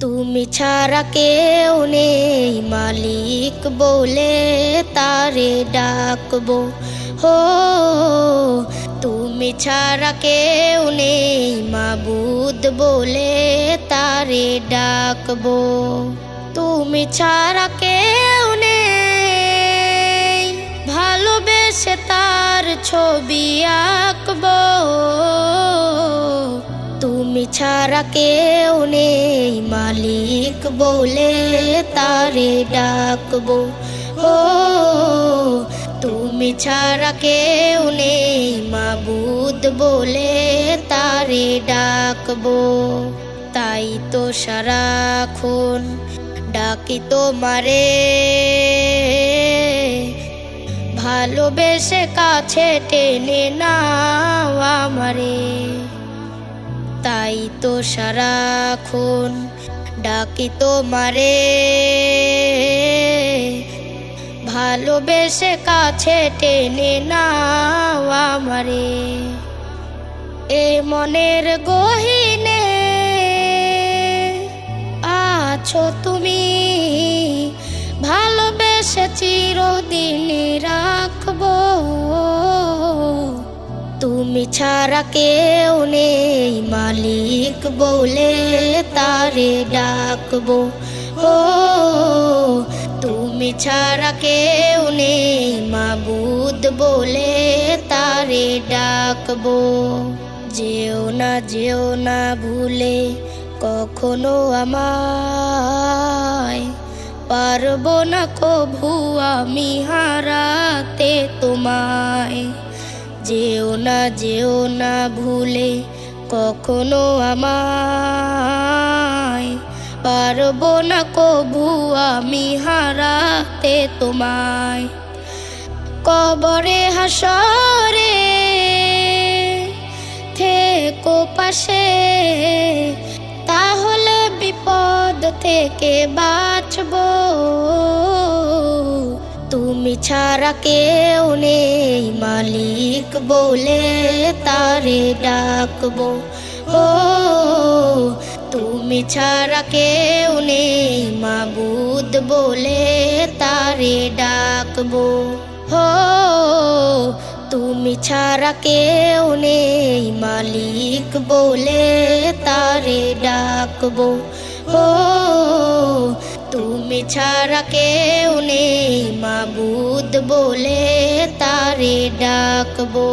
তুমি ছাড়া কেউ নেই মালিক বলে তারে ডাকবো। হো তুমি ছাড়া কেউ নেই মাবুদ বলে তারে ডাকবো। তুমি ছাড়া কেউ নেই ভালোবেসে তার ছবি আঁকবো। তুমি ছাড়া কেউ নেই মালিক বলে তারে ডাকবো। ও তুমি ছাড়া কেউ নেই মাবুদ বলে তারে ডাকবো। তাই তো সারাক্ষণ ডাকি তোমারে, ভালোবেসে কাছে টেনে নাও আমারে। তাই তো সারাক্ষণ ডাকি তোমারে, ভালোবেসে কাছে টেনে নাও আমারে। এ মনের গহীনে আছো তুমি, ভালোবেসে চিরদিন রাখবো। তুমি ছাড়া কেউ নেই মালিক বলে তারে ডাকবো। ও তুমি ছাড়া কেউ নেই মাবুদ বলে তারে ডাকবো। যেও না ভুলে কখনো আমায়, পারবো না কভু আমি হারাতে তোমায়। যেও না ভুলে কখনো আমায়, পারবো না কভু আমি হারাতে তোমায়। কবরে হাসরে থেকো পাশে, তাহলে বিপদ থেকে বাঁচবো। তুমি ছাড়া কেউ নেই মালিক বলে তারে ডাকবো। ও তুমি ছাড়া কেউ নেই মাবুদ বলে তারে ডাকবো। হো তুমি ছাড়া কেউ নেই মালিক বলে তারে ডাকবো। ও তুমি ছাড়া কেউ নেই মাবুদ বলে তারে ডাকবো।